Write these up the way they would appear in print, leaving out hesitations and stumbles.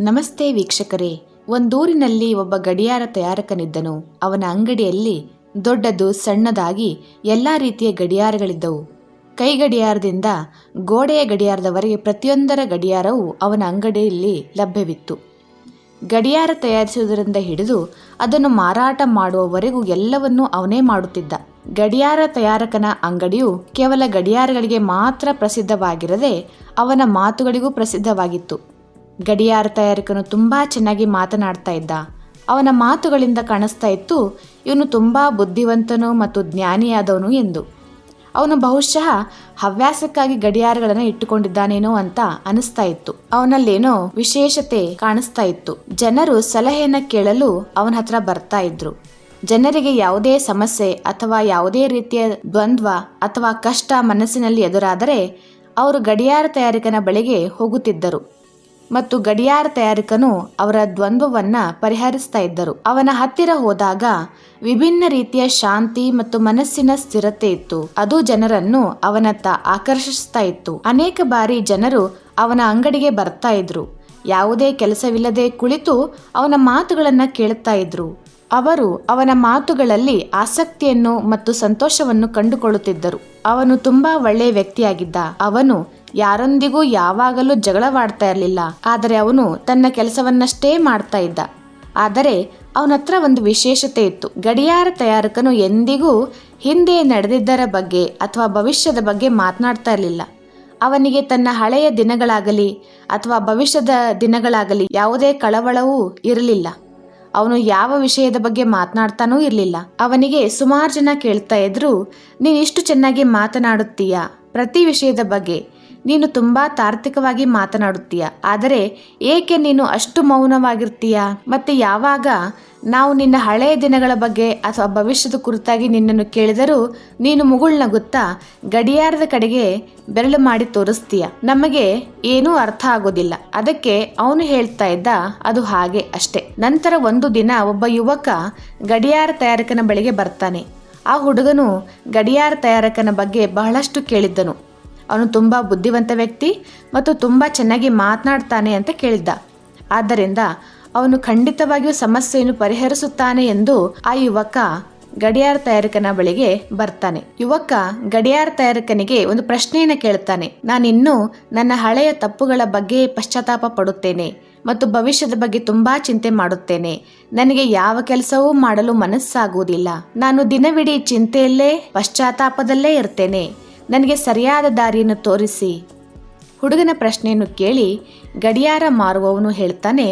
ನಮಸ್ತೆ ವೀಕ್ಷಕರೇ. ಒಂದೂರಿನಲ್ಲಿ ಒಬ್ಬ ಗಡಿಯಾರ ತಯಾರಕನಿದ್ದನು. ಅವನ ಅಂಗಡಿಯಲ್ಲಿ ದೊಡ್ಡದು ಸಣ್ಣದಾಗಿ ಎಲ್ಲ ರೀತಿಯ ಗಡಿಯಾರಗಳಿದ್ದವು. ಕೈ ಗಡಿಯಾರದಿಂದ ಗೋಡೆಯ ಗಡಿಯಾರದವರೆಗೆ ಪ್ರತಿಯೊಂದರ ಗಡಿಯಾರವು ಅವನ ಅಂಗಡಿಯಲ್ಲಿ ಲಭ್ಯವಿತ್ತು. ಗಡಿಯಾರ ತಯಾರಿಸುವುದರಿಂದ ಹಿಡಿದು ಅದನ್ನು ಮಾರಾಟ ಮಾಡುವವರೆಗೂ ಎಲ್ಲವನ್ನೂ ಅವನೇ ಮಾಡುತ್ತಿದ್ದ. ಗಡಿಯಾರ ತಯಾರಕನ ಅಂಗಡಿಯು ಕೇವಲ ಗಡಿಯಾರಗಳಿಗೆ ಮಾತ್ರ ಪ್ರಸಿದ್ಧವಾಗಿರದೆ ಅವನ ಮಾತುಗಳಿಗೂ ಪ್ರಸಿದ್ಧವಾಗಿತ್ತು. ಗಡಿಯಾರ ತಯಾರಕನು ತುಂಬ ಚೆನ್ನಾಗಿ ಮಾತನಾಡ್ತಾ ಇದ್ದ. ಅವನ ಮಾತುಗಳಿಂದ ಕಾಣಿಸ್ತಾ ಇತ್ತು ಇವನು ತುಂಬ ಬುದ್ಧಿವಂತನು ಮತ್ತು ಜ್ಞಾನಿಯಾದವನು ಎಂದು. ಅವನು ಬಹುಶಃ ಹವ್ಯಾಸಕ್ಕಾಗಿ ಗಡಿಯಾರಗಳನ್ನು ಇಟ್ಟುಕೊಂಡಿದ್ದಾನೇನೋ ಅಂತ ಅನಿಸ್ತಾ ಇತ್ತು. ಅವನಲ್ಲೇನೋ ವಿಶೇಷತೆ ಕಾಣಿಸ್ತಾ ಇತ್ತು. ಜನರು ಸಲಹೆಯನ್ನು ಕೇಳಲು ಅವನ ಹತ್ರ ಬರ್ತಾ ಇದ್ರು. ಜನರಿಗೆ ಯಾವುದೇ ಸಮಸ್ಯೆ ಅಥವಾ ಯಾವುದೇ ರೀತಿಯ ದ್ವಂದ್ವ ಅಥವಾ ಕಷ್ಟ ಮನಸ್ಸಿನಲ್ಲಿ ಎದುರಾದರೆ ಅವರು ಗಡಿಯಾರ ತಯಾರಕನ ಬಳಿಗೆ ಹೋಗುತ್ತಿದ್ದರು ಮತ್ತು ಗಡಿಯಾರ ತಯಾರಕನು ಅವರ ದ್ವಂದ್ವವನ್ನ ಪರಿಹರಿಸ್ತಾ ಇದ್ದರು. ಅವನ ಹತ್ತಿರ ಹೋದಾಗ ವಿಭಿನ್ನ ರೀತಿಯ ಶಾಂತಿ ಮತ್ತು ಮನಸ್ಸಿನ ಸ್ಥಿರತೆ ಇತ್ತು. ಅದು ಜನರನ್ನು ಅವನತ್ತ ಆಕರ್ಷಿಸ್ತಾ ಇತ್ತು. ಅನೇಕ ಬಾರಿ ಜನರು ಅವನ ಅಂಗಡಿಗೆ ಬರ್ತಾ ಇದ್ರು. ಯಾವುದೇ ಕೆಲಸವಿಲ್ಲದೆ ಕುಳಿತು ಅವನ ಮಾತುಗಳನ್ನ ಕೇಳುತ್ತಾ ಇದ್ರು. ಅವರು ಅವನ ಮಾತುಗಳಲ್ಲಿ ಆಸಕ್ತಿಯನ್ನು ಮತ್ತು ಸಂತೋಷವನ್ನು ಕಂಡುಕೊಳ್ಳುತ್ತಿದ್ದರು. ಅವನು ತುಂಬಾ ಒಳ್ಳೆಯ ವ್ಯಕ್ತಿಯಾಗಿದ್ದ. ಅವನು ಯಾರೊಂದಿಗೂ ಯಾವಾಗಲೂ ಜಗಳವಾಡ್ತಾ ಇರಲಿಲ್ಲ. ಆದರೆ ಅವನು ತನ್ನ ಕೆಲಸವನ್ನಷ್ಟೇ ಮಾಡ್ತಾ ಇದ್ದ. ಆದರೆ ಅವನ ಹತ್ರ ಒಂದು ವಿಶೇಷತೆ ಇತ್ತು. ಗಡಿಯಾರ ತಯಾರಕನು ಎಂದಿಗೂ ಹಿಂದೆ ನಡೆದಿದ್ದರ ಬಗ್ಗೆ ಅಥವಾ ಭವಿಷ್ಯದ ಬಗ್ಗೆ ಮಾತನಾಡ್ತಾ ಇರಲಿಲ್ಲ. ಅವನಿಗೆ ತನ್ನ ಹಳೆಯ ದಿನಗಳಾಗಲಿ ಅಥವಾ ಭವಿಷ್ಯದ ದಿನಗಳಾಗಲಿ ಯಾವುದೇ ಕಳವಳವೂ ಇರಲಿಲ್ಲ. ಅವನು ಯಾವ ವಿಷಯದ ಬಗ್ಗೆ ಮಾತನಾಡ್ತಾನೂ ಇರಲಿಲ್ಲ. ಅವನಿಗೆ ಸುಮಾರು ಜನ ಕೇಳ್ತಾ ಇದ್ರು, ನೀನು ಇಷ್ಟು ಚೆನ್ನಾಗಿ ಮಾತನಾಡುತ್ತೀಯಾ, ಪ್ರತಿ ವಿಷಯದ ಬಗ್ಗೆ ನೀನು ತುಂಬಾ ತಾರ್ಕಿಕವಾಗಿ ಮಾತನಾಡುತ್ತೀಯ, ಆದರೆ ಏಕೆ ನೀನು ಅಷ್ಟು ಮೌನವಾಗಿರ್ತೀಯ? ಮತ್ತೆ ಯಾವಾಗ ನಾವು ನಿನ್ನ ಹಳೆಯ ದಿನಗಳ ಬಗ್ಗೆ ಅಥವಾ ಭವಿಷ್ಯದ ಕುರಿತಾಗಿ ನಿನ್ನನ್ನು ಕೇಳಿದರೂ ನೀನು ಮುಗುಳ್ನಗುತ್ತಾ ಗಡಿಯಾರದ ಕಡೆಗೆ ಬೆರಳು ಮಾಡಿ ತೋರಿಸ್ತೀಯ. ನಮಗೆ ಏನೂ ಅರ್ಥ ಆಗೋದಿಲ್ಲ. ಅದಕ್ಕೆ ಅವನು ಹೇಳ್ತಾ ಇದ್ದ, ಅದು ಹಾಗೆ ಅಷ್ಟೇ. ನಂತರ ಒಂದು ದಿನ ಒಬ್ಬ ಯುವಕ ಗಡಿಯಾರ ತಯಾರಕನ ಬಳಿಗೆ ಬರ್ತಾನೆ. ಆ ಹುಡುಗನು ಗಡಿಯಾರ ತಯಾರಕನ ಬಗ್ಗೆ ಬಹಳಷ್ಟು ಕೇಳಿದ್ದನು. ಅವನು ತುಂಬ ಬುದ್ಧಿವಂತ ವ್ಯಕ್ತಿ ಮತ್ತು ತುಂಬ ಚೆನ್ನಾಗಿ ಮಾತನಾಡ್ತಾನೆ ಅಂತ ಕೇಳಿದ್ದ. ಆದ್ದರಿಂದ ಅವನು ಖಂಡಿತವಾಗಿಯೂ ಸಮಸ್ಯೆಯನ್ನು ಪರಿಹರಿಸುತ್ತಾನೆ ಎಂದು ಆ ಯುವಕ ಗಡಿಯಾರ ತಯಾರಕನ ಬಳಿಗೆ ಬರ್ತಾನೆ. ಯುವಕ ಗಡಿಯಾರ ತಯಾರಕನಿಗೆ ಒಂದು ಪ್ರಶ್ನೆಯನ್ನು ಕೇಳ್ತಾನೆ. ನಾನಿನ್ನೂ ನನ್ನ ಹಳೆಯ ತಪ್ಪುಗಳ ಬಗ್ಗೆ ಪಶ್ಚಾತ್ತಾಪ ಪಡುತ್ತೇನೆ ಮತ್ತು ಭವಿಷ್ಯದ ಬಗ್ಗೆ ತುಂಬಾ ಚಿಂತೆ ಮಾಡುತ್ತೇನೆ. ನನಗೆ ಯಾವ ಕೆಲಸವೂ ಮಾಡಲು ಮನಸ್ಸಾಗುವುದಿಲ್ಲ. ನಾನು ದಿನವಿಡೀ ಚಿಂತೆಯಲ್ಲೇ ಪಶ್ಚಾತ್ತಾಪದಲ್ಲೇ ಇರ್ತೇನೆ. ನನಗೆ ಸರಿಯಾದ ದಾರಿಯನ್ನು ತೋರಿಸಿ. ಹುಡುಗನ ಪ್ರಶ್ನೆಯನ್ನು ಕೇಳಿ ಗಡಿಯಾರ ಮಾರುವವನು ಹೇಳ್ತಾನೆ,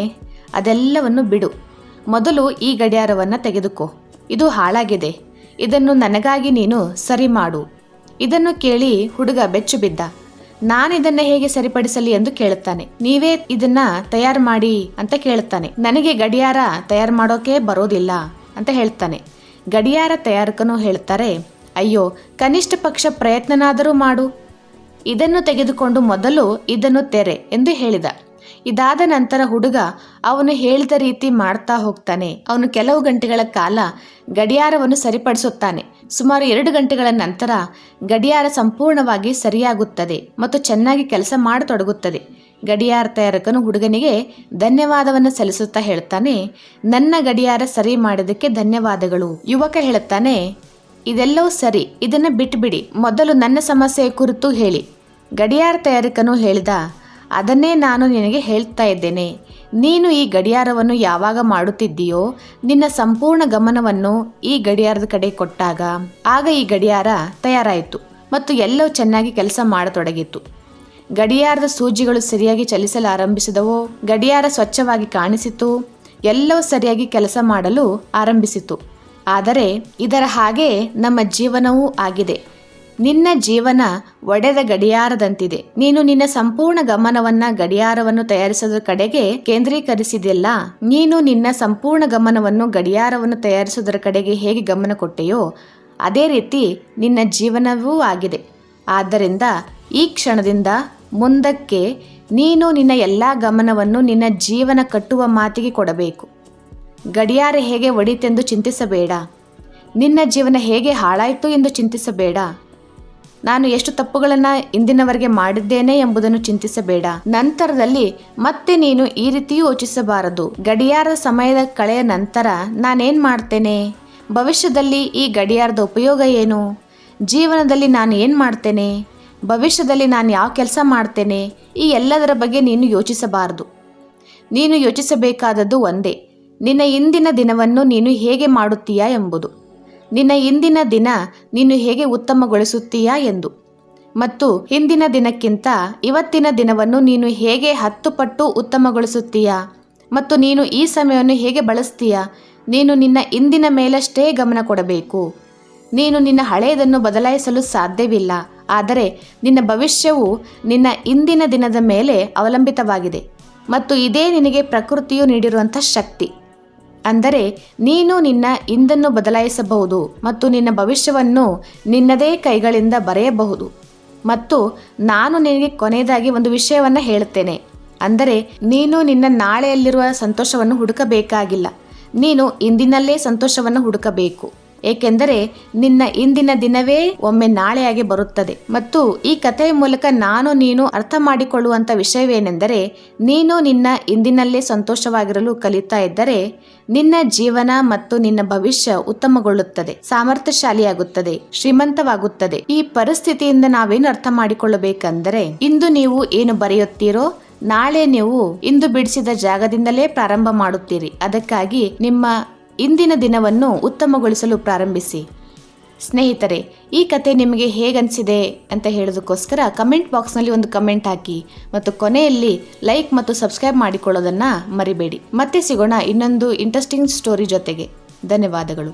ಅದೆಲ್ಲವನ್ನು ಬಿಡು. ಮೊದಲು ಈ ಗಡಿಯಾರವನ್ನು ತೆಗೆದುಕೋ. ಇದು ಹಾಳಾಗಿದೆ. ಇದನ್ನು ನನಗಾಗಿ ನೀನು ಸರಿ ಮಾಡು. ಇದನ್ನು ಕೇಳಿ ಹುಡುಗ ಬೆಚ್ಚು ಬಿದ್ದ. ನಾನಿದನ್ನು ಹೇಗೆ ಸರಿಪಡಿಸಲಿ ಎಂದು ಕೇಳುತ್ತಾನೆ. ನೀವೇ ಇದನ್ನ ತಯಾರು ಮಾಡಿ ಅಂತ ಕೇಳುತ್ತಾನೆ. ನನಗೆ ಗಡಿಯಾರ ತಯಾರು ಮಾಡೋಕೆ ಬರೋದಿಲ್ಲ ಅಂತ ಹೇಳ್ತಾನೆ. ಗಡಿಯಾರ ತಯಾರಕನು ಹೇಳ್ತಾರೆ, ಅಯ್ಯೋ, ಕನಿಷ್ಠ ಪಕ್ಷ ಪ್ರಯತ್ನನಾದರೂ ಮಾಡು. ಇದನ್ನು ತೆಗೆದುಕೊಂಡು ಮೊದಲು ಇದನ್ನು ತೆರೆ ಎಂದು ಹೇಳಿದ. ಇದಾದ ನಂತರ ಹುಡುಗ ಅವನು ಹೇಳಿದ ರೀತಿ ಮಾಡ್ತಾ ಹೋಗ್ತಾನೆ. ಅವನು ಕೆಲವು ಗಂಟೆಗಳ ಕಾಲ ಗಡಿಯಾರವನ್ನು ಸರಿಪಡಿಸುತ್ತಾನೆ. ಸುಮಾರು 2 ಗಂಟೆಗಳ ನಂತರ ಗಡಿಯಾರ ಸಂಪೂರ್ಣವಾಗಿ ಸರಿಯಾಗುತ್ತದೆ ಮತ್ತು ಚೆನ್ನಾಗಿ ಕೆಲಸ ಮಾಡತೊಡಗುತ್ತದೆ. ಗಡಿಯಾರ ತಯಾರಕನು ಹುಡುಗನಿಗೆ ಧನ್ಯವಾದವನ್ನು ಸಲ್ಲಿಸುತ್ತಾ ಹೇಳ್ತಾನೆ, ನನ್ನ ಗಡಿಯಾರ ಸರಿ ಮಾಡಿದ್ದಕ್ಕೆ ಧನ್ಯವಾದಗಳು. ಯುವಕ ಹೇಳುತ್ತಾನೆ, ಇದೆಲ್ಲವೂ ಸರಿ, ಇದನ್ನು ಬಿಟ್ಟುಬಿಡಿ. ಮೊದಲು ನನ್ನ ಸಮಸ್ಯೆಯ ಕುರಿತು ಹೇಳಿ. ಗಡಿಯಾರ ತಯಾರಕನು ಹೇಳಿದ, ಅದನ್ನೇ ನಾನು ನಿನಗೆ ಹೇಳ್ತಾ ಇದ್ದೇನೆ. ನೀನು ಈ ಗಡಿಯಾರವನ್ನು ಯಾವಾಗ ಮಾಡುತ್ತಿದ್ದೀಯೋ ನಿನ್ನ ಸಂಪೂರ್ಣ ಗಮನವನ್ನು ಈ ಗಡಿಯಾರದ ಕಡೆ ಕೊಟ್ಟಾಗ ಆಗ ಈ ಗಡಿಯಾರ ತಯಾರಾಯಿತು ಮತ್ತು ಎಲ್ಲವೂ ಚೆನ್ನಾಗಿ ಕೆಲಸ ಮಾಡತೊಡಗಿತು. ಗಡಿಯಾರದ ಸೂಜಿಗಳು ಸರಿಯಾಗಿ ಚಲಿಸಲು ಆರಂಭಿಸಿದವು. ಗಡಿಯಾರ ಸ್ವಚ್ಛವಾಗಿ ಕಾಣಿಸಿತು. ಎಲ್ಲವೂ ಸರಿಯಾಗಿ ಕೆಲಸ ಮಾಡಲು ಆರಂಭಿಸಿತು. ಆದರೆ ಇದರ ಹಾಗೆ ನಮ್ಮ ಜೀವನವೂ ಆಗಿದೆ. ನಿನ್ನ ಜೀವನ ಒಡೆದ ಗಡಿಯಾರದಂತಿದೆ. ನೀನು ನಿನ್ನ ಸಂಪೂರ್ಣ ಗಮನವನ್ನ ಗಡಿಯಾರವನ್ನು ತಯಾರಿಸೋದ್ರ ಕಡೆಗೆ ಕೇಂದ್ರೀಕರಿಸಿದೆಯಲ್ಲ. ನೀನು ನಿನ್ನ ಸಂಪೂರ್ಣ ಗಮನವನ್ನು ಗಡಿಯಾರವನ್ನು ತಯಾರಿಸೋದರ ಕಡೆಗೆ ಹೇಗೆ ಗಮನ ಕೊಟ್ಟೆಯೋ ಅದೇ ರೀತಿ ನಿನ್ನ ಜೀವನವೂ ಆಗಿದೆ. ಆದ್ದರಿಂದ ಈ ಕ್ಷಣದಿಂದ ಮುಂದಕ್ಕೆ ನೀನು ನಿನ್ನ ಎಲ್ಲ ಗಮನವನ್ನು ನಿನ್ನ ಜೀವನ ಕಟ್ಟುವ ಮಾತಿಗೆ ಕೊಡಬೇಕು. ಗಡಿಯಾರ ಹೇಗೆ ಒಡಿತೆಂದು ಚಿಂತಿಸಬೇಡ. ನಿನ್ನ ಜೀವನ ಹೇಗೆ ಹಾಳಾಯಿತು ಎಂದು ಚಿಂತಿಸಬೇಡ. ನಾನು ಎಷ್ಟು ತಪ್ಪುಗಳನ್ನು ಇಂದಿನವರೆಗೆ ಮಾಡಿದ್ದೇನೆ ಎಂಬುದನ್ನು ಚಿಂತಿಸಬೇಡ. ನಂತರದಲ್ಲಿ ಮತ್ತೆ ನೀನು ಈ ರೀತಿಯೂ ಯೋಚಿಸಬಾರದು, ಗಡಿಯಾರದ ಸಮಯದ ಕಳೆಯ ನಂತರ ನಾನೇನ್ ಮಾಡ್ತೇನೆ, ಭವಿಷ್ಯದಲ್ಲಿ ಈ ಗಡಿಯಾರದ ಉಪಯೋಗ ಏನು, ಜೀವನದಲ್ಲಿ ನಾನು ಏನು ಮಾಡ್ತೇನೆ, ಭವಿಷ್ಯದಲ್ಲಿ ನಾನು ಯಾವ ಕೆಲಸ ಮಾಡ್ತೇನೆ, ಈ ಎಲ್ಲದರ ಬಗ್ಗೆ ನೀನು ಯೋಚಿಸಬಾರದು. ನೀನು ಯೋಚಿಸಬೇಕಾದದ್ದು ಒಂದೇ, ನಿನ್ನ ಇಂದಿನ ದಿನವನ್ನು ನೀನು ಹೇಗೆ ಮಾಡುತ್ತೀಯಾ ಎಂಬುದು. ನಿನ್ನ ಇಂದಿನ ದಿನ ನೀನು ಹೇಗೆ ಉತ್ತಮಗೊಳಿಸುತ್ತೀಯಾ ಎಂದು. ಮತ್ತು ಹಿಂದಿನ ದಿನಕ್ಕಿಂತ ಇವತ್ತಿನ ದಿನವನ್ನು ನೀನು ಹೇಗೆ 10 ಪಟ್ಟು ಉತ್ತಮಗೊಳಿಸುತ್ತೀಯಾ ಮತ್ತು ನೀನು ಈ ಸಮಯವನ್ನು ಹೇಗೆ ಬಳಸ್ತೀಯಾ. ನೀನು ನಿನ್ನ ಇಂದಿನ ಮೇಲಷ್ಟೇ ಗಮನ ಕೊಡಬೇಕು. ನೀನು ನಿನ್ನ ಹಳೆಯದನ್ನು ಬದಲಾಯಿಸಲು ಸಾಧ್ಯವಿಲ್ಲ, ಆದರೆ ನಿನ್ನ ಭವಿಷ್ಯವು ನಿನ್ನ ಇಂದಿನ ದಿನದ ಮೇಲೆ ಅವಲಂಬಿತವಾಗಿದೆ ಮತ್ತು ಇದೇ ನಿನಗೆ ಪ್ರಕೃತಿಯು ನೀಡಿರುವಂಥ ಶಕ್ತಿ. ಅಂದರೆ ನೀನು ನಿನ್ನ ಇಂದನ್ನು ಬದಲಾಯಿಸಬಹುದು ಮತ್ತು ನಿನ್ನ ಭವಿಷ್ಯವನ್ನು ನಿನ್ನದೇ ಕೈಗಳಿಂದ ಬರೆಯಬಹುದು. ಮತ್ತು ನಾನು ನಿನಗೆ ಕೊನೆಯದಾಗಿ ಒಂದು ವಿಷಯವನ್ನು ಹೇಳುತ್ತೇನೆ, ಅಂದರೆ ನೀನು ನಿನ್ನ ನಾಳೆಯಲ್ಲಿರುವ ಸಂತೋಷವನ್ನು ಹುಡುಕಬೇಕಾಗಿಲ್ಲ, ನೀನು ಇಂದಿನಲ್ಲೇ ಸಂತೋಷವನ್ನು ಹುಡುಕಬೇಕು. ಏಕೆಂದರೆ ನಿನ್ನ ಇಂದಿನ ದಿನವೇ ಒಮ್ಮೆ ನಾಳೆಯಾಗಿ ಬರುತ್ತದೆ. ಮತ್ತು ಈ ಕಥೆಯ ಮೂಲಕ ನೀನು ಅರ್ಥ ಮಾಡಿಕೊಳ್ಳುವಂಥ ವಿಷಯವೇನೆಂದರೆ, ನೀನು ನಿನ್ನ ಇಂದಿನಲ್ಲೇ ಸಂತೋಷವಾಗಿರಲು ಕಲಿತಾ ಇದ್ದರೆ ನಿನ್ನ ಜೀವನ ಮತ್ತು ನಿನ್ನ ಭವಿಷ್ಯ ಉತ್ತಮಗೊಳ್ಳುತ್ತದೆ, ಸಾಮರ್ಥ್ಯಶಾಲಿಯಾಗುತ್ತದೆ, ಶ್ರೀಮಂತವಾಗುತ್ತದೆ. ಈ ಪರಿಸ್ಥಿತಿಯಿಂದ ನಾವೇನು ಅರ್ಥ ಮಾಡಿಕೊಳ್ಳಬೇಕೆಂದರೆ, ಇಂದು ನೀವು ಏನು ಬರೆಯುತ್ತೀರೋ ನಾಳೆ ನೀವು ಇಂದು ಬಿಡಿಸಿದ ಜಾಗದಿಂದಲೇ ಪ್ರಾರಂಭ ಮಾಡುತ್ತೀರಿ. ಅದಕ್ಕಾಗಿ ನಿಮ್ಮ ಇಂದಿನ ದಿನವನ್ನು ಉತ್ತಮಗೊಳಿಸಲು ಪ್ರಾರಂಭಿಸಿ. ಸ್ನೇಹಿತರೆ, ಈ ಕತೆ ನಿಮಗೆ ಹೇಗನ್ಸಿದೆ ಅಂತ ಹೇಳೋದಕ್ಕೋಸ್ಕರ ಕಮೆಂಟ್ ಬಾಕ್ಸ್ನಲ್ಲಿ ಒಂದು ಕಮೆಂಟ್ ಹಾಕಿ ಮತ್ತು ಕೊನೆಯಲ್ಲಿ ಲೈಕ್ ಮತ್ತು ಸಬ್ಸ್ಕ್ರೈಬ್ ಮಾಡಿಕೊಳ್ಳೋದನ್ನು ಮರಿಬೇಡಿ. ಮತ್ತೆ ಸಿಗೋಣ ಇನ್ನೊಂದು ಇಂಟ್ರೆಸ್ಟಿಂಗ್ ಸ್ಟೋರಿ ಜೊತೆಗೆ. ಧನ್ಯವಾದಗಳು.